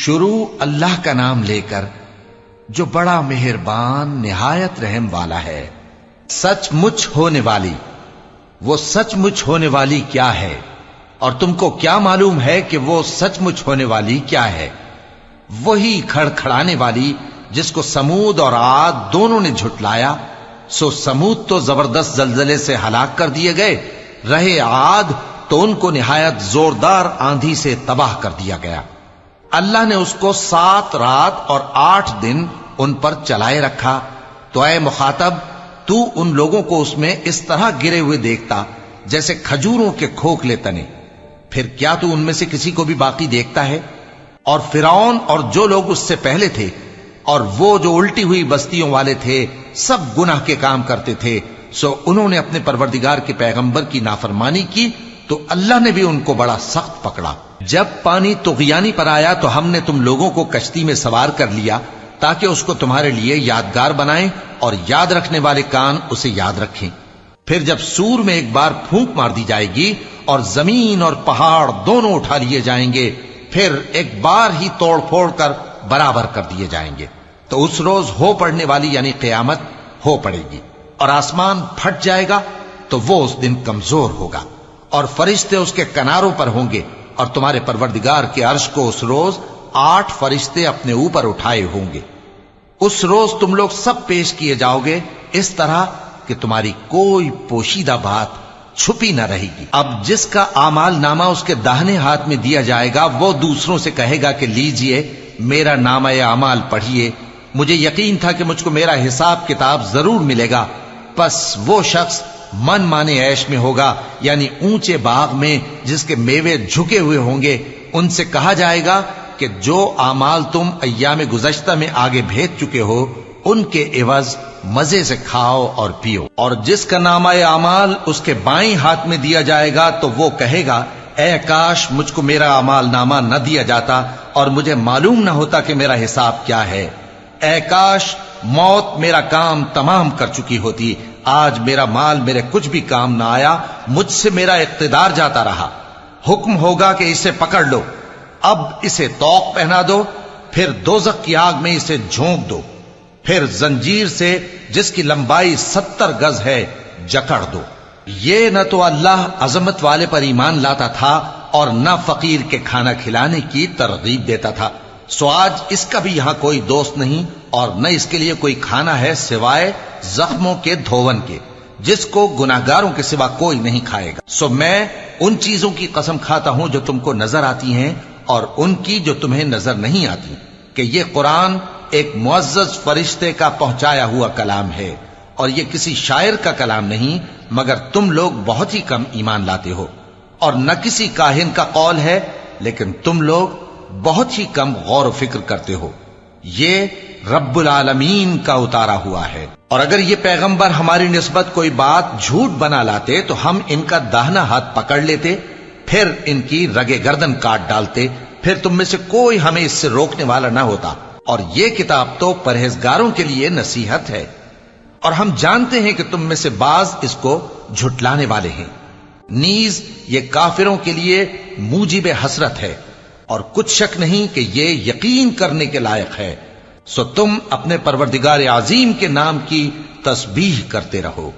شروع اللہ کا نام لے کر جو بڑا مہربان نہایت رحم والا ہے۔ سچ مچ ہونے والی، وہ سچ مچ ہونے والی کیا ہے؟ اور تم کو کیا معلوم ہے کہ وہ سچ مچ ہونے والی کیا ہے؟ وہی کھڑکھڑانے والی جس کو سمود اور عاد دونوں نے جھٹلایا۔ سو سمود تو زبردست زلزلے سے ہلاک کر دیے گئے، رہے عاد تو ان کو نہایت زوردار آندھی سے تباہ کر دیا گیا۔ اللہ نے اس کو 7 رات اور 8 دن ان پر چلائے رکھا۔ تو اے مخاطب، تو ان لوگوں کو اس میں اس طرح گرے ہوئے دیکھتا جیسے کھجوروں کے کھوکھلے تنے، پھر کیا تو ان میں سے کسی کو بھی باقی دیکھتا ہے؟ اور فرعون اور جو لوگ اس سے پہلے تھے اور وہ جو الٹی ہوئی بستیوں والے تھے، سب گناہ کے کام کرتے تھے، سو انہوں نے اپنے پروردگار کے پیغمبر کی نافرمانی کی تو اللہ نے بھی ان کو بڑا سخت پکڑا۔ جب پانی طغیانی پر آیا تو ہم نے تم لوگوں کو کشتی میں سوار کر لیا تاکہ اس کو تمہارے لیے یادگار بنائیں اور یاد رکھنے والے کان اسے یاد رکھیں۔ پھر جب سور میں ایک بار پھونک مار دی جائے گی اور زمین اور پہاڑ دونوں اٹھا لیے جائیں گے، پھر ایک بار ہی توڑ پھوڑ کر برابر کر دیے جائیں گے، تو اس روز ہو پڑنے والی یعنی قیامت ہو پڑے گی، اور آسمان پھٹ جائے گا تو وہ اس دن کمزور ہوگا، اور فرشتے اس کے کناروں پر ہوں گے، اور تمہارے پروردگار کے عرش کو اس روز 8 فرشتے اپنے اوپر اٹھائے ہوں گے۔ اس روز تم لوگ سب پیش کیے جاؤ گے اس طرح کہ تمہاری کوئی پوشیدہ بات چھپی نہ رہے گی۔ اب جس کا اعمال نامہ اس کے داہنے ہاتھ میں دیا جائے گا وہ دوسروں سے کہے گا کہ لیجئے میرا نامہ اعمال پڑھیے، مجھے یقین تھا کہ مجھ کو میرا حساب کتاب ضرور ملے گا۔ پس وہ شخص من مانے عیش میں ہوگا، یعنی اونچے باغ میں جس کے میوے جھکے ہوئے ہوں گے۔ ان سے کہا جائے گا کہ جو اعمال تم ایام گزشتہ میں آگے بھیج چکے ہو ان کے عوض مزے سے کھاؤ اور پیو۔ اور جس کا نامہ اعمال اس کے بائیں ہاتھ میں دیا جائے گا تو وہ کہے گا اے کاش مجھ کو میرا اعمال نامہ نہ دیا جاتا اور مجھے معلوم نہ ہوتا کہ میرا حساب کیا ہے۔ اے کاش موت میرا کام تمام کر چکی ہوتی، آج میرا مال میرے کچھ بھی کام نہ آیا، مجھ سے میرا اقتدار جاتا رہا۔ حکم ہوگا کہ اسے پکڑ لو، اب اسے طوق پہنا دو، پھر دوزخ کی آگ میں اسے جھونک دو، پھر زنجیر سے جس کی لمبائی 70 گز ہے جکڑ دو۔ یہ نہ تو اللہ عظمت والے پر ایمان لاتا تھا اور نہ فقیر کے کھانا کھلانے کی ترغیب دیتا تھا، سو آج اس کا بھی یہاں کوئی دوست نہیں اور نہ اس کے لیے کوئی کھانا ہے سوائے زخموں کے دھون کے، جس کو گناہگاروں کے سوا کوئی نہیں کھائے گا۔ سو میں ان چیزوں کی قسم کھاتا ہوں جو تم کو نظر آتی ہیں اور ان کی جو تمہیں نظر نہیں آتی، کہ یہ قرآن ایک معزز فرشتے کا پہنچایا ہوا کلام ہے اور یہ کسی شاعر کا کلام نہیں، مگر تم لوگ بہت ہی کم ایمان لاتے ہو، اور نہ کسی کاہن کا قول ہے لیکن تم لوگ بہت ہی کم غور و فکر کرتے ہو۔ یہ رب العالمین کا اتارا ہوا ہے۔ اور اگر یہ پیغمبر ہماری نسبت کوئی بات جھوٹ بنا لاتے تو ہم ان کا داہنا ہاتھ پکڑ لیتے، پھر ان کی رگے گردن کاٹ ڈالتے، پھر تم میں سے کوئی ہمیں اس سے روکنے والا نہ ہوتا۔ اور یہ کتاب تو پرہیزگاروں کے لیے نصیحت ہے، اور ہم جانتے ہیں کہ تم میں سے بعض اس کو جھٹلانے والے ہیں، نیز یہ کافروں کے لیے موجب حسرت ہے، اور کچھ شک نہیں کہ یہ یقین کرنے کے لائق ہے۔ سو تم اپنے پروردگار عظیم کے نام کی تسبیح کرتے رہو۔